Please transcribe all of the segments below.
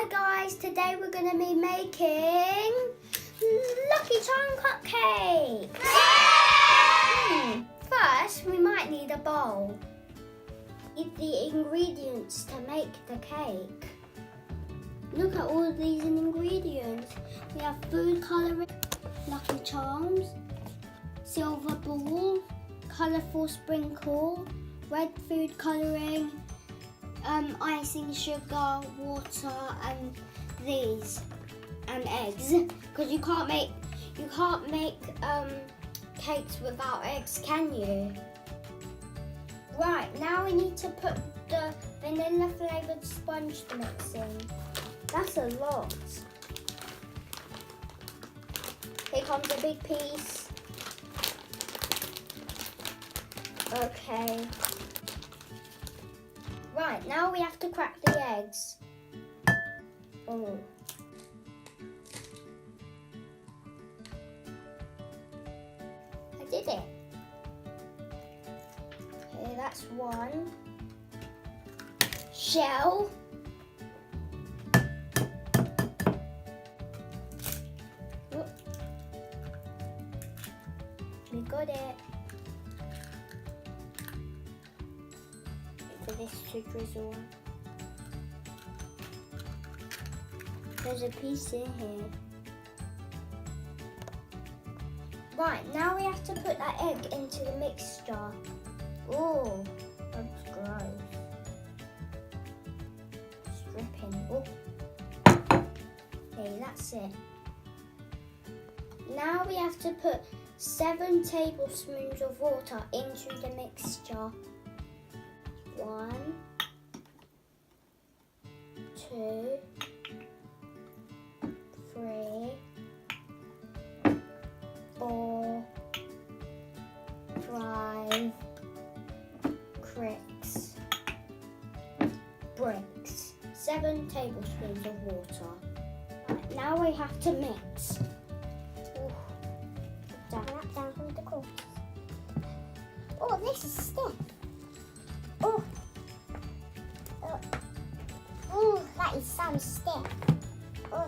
Hi guys, today we're going to be making Lucky Charm Cupcakes. First, we might need a bowl. Eat the ingredients to make the cake. Look at all of these ingredients. We have food colouring, Lucky Charms, silver ball, colourful sprinkle, red food colouring, icing sugar, water, and these, and eggs. Because you can't make cakes without eggs, can you? Right, now we need to put the vanilla flavoured sponge mix in. That's a lot. Here comes a big piece. Okay. Right, now we have to crack the eggs. Oh. I did it. Okay, that's one. Shell. Oh. We got it. For this to drizzle. There's a piece in here. Right, now we have to put that egg into the mixture. Oh, that's gross. It's dripping. Oh. Okay, that's it. Now we have to put 7 tablespoons of water into the mixture. 1, 2, 3, 4, 5 bricks. 7 tablespoons of water. Right, now we have to mix. Ooh. Down from the corners. Oh, this is stiff. Oh. Oh, that is so stiff. Oh.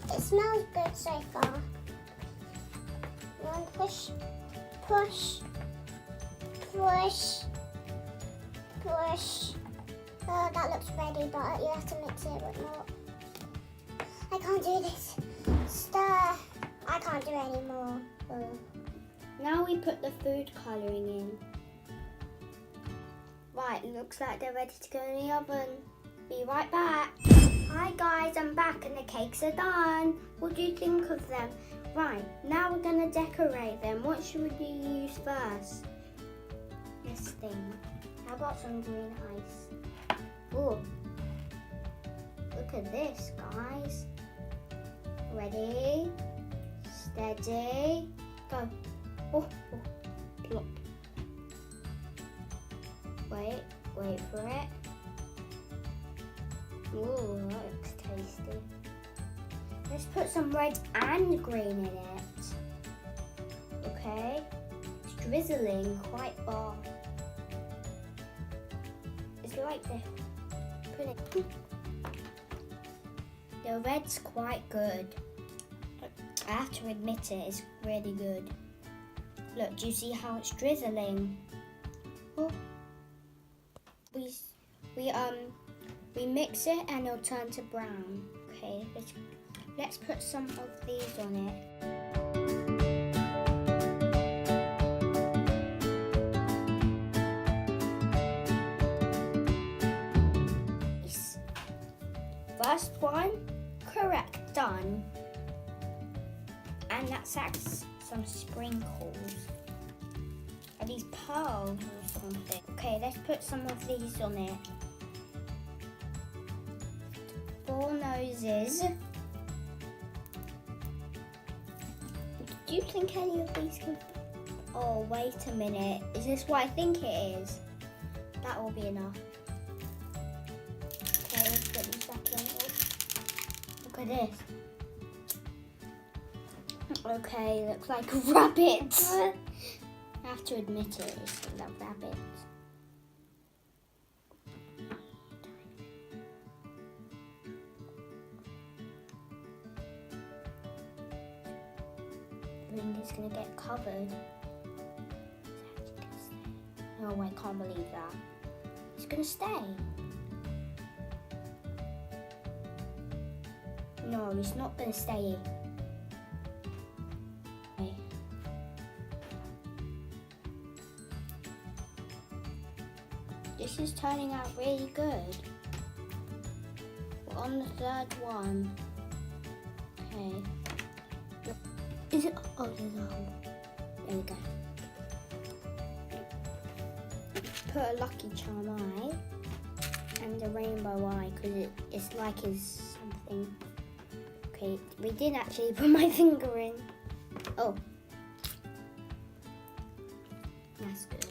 It smells good so far. One push, push, push, push. Oh, that looks ready, but you have to mix it a bit more. I can't do this. Stir. I can't do any more. Oh. Now we put the food colouring in. Right, looks like they're ready to go in the oven. Be right back. Hi guys, I'm back and the cakes are done. What do you think of them? Right, now we're going to decorate them. What should we use first? This thing. How about some green ice? Oh, look at this, guys. Ready, steady, go. Oh, plop. Wait for it. Ooh, that looks tasty. Let's put some red and green in it. Okay. It's drizzling quite fast. It's like the pudding. The red's quite good. I have to admit it, it's really good. Look, do you see how it's drizzling? Oh. We mix it and it'll turn to brown. Okay, let's put some of these on it. First one, correct, done. And that's some sprinkles. Are these pearls or something? Okay, let's put some of these on it. 4 noses. Do you think any of these can... Oh, wait a minute. Is this what I think it is? That will be enough. Okay, let's put these back in. Oh. Look at this. Okay, looks like rabbits. I have to admit it, it's like rabbits. ring is going to get covered. Oh, I can't believe that. It's going to stay. No, it's not going to stay. Okay. This is turning out really good. We're on the third one. Okay. Is it? Oh, there's a hole. There we go. Put a lucky charm eye and a rainbow eye because it's like it's something. Okay, we did actually put my finger in. Oh, that's good.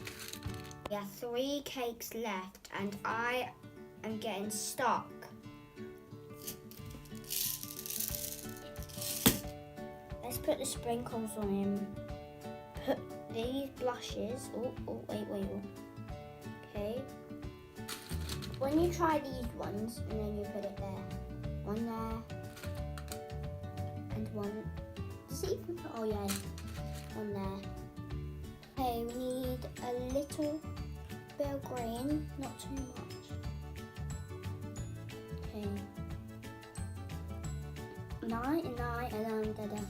We have 3 cakes left and I am getting stuck. Let's put the sprinkles on him. Put these blushes. Oh, wait. Okay. When you try these ones, and then you put it there. One there. And one. Does it even put? Oh yeah. One there. Okay, we need a little bit of green, not too much. Okay. Nine, and then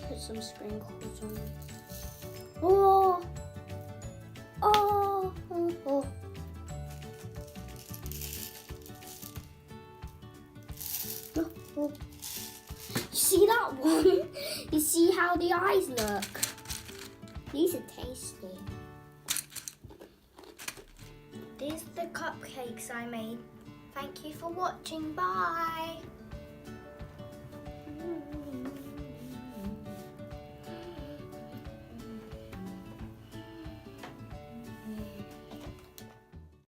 put some sprinkles on it. Oh! You see that one? You see how the eyes look? These are tasty. These are the cupcakes I made. Thank you for watching. Bye.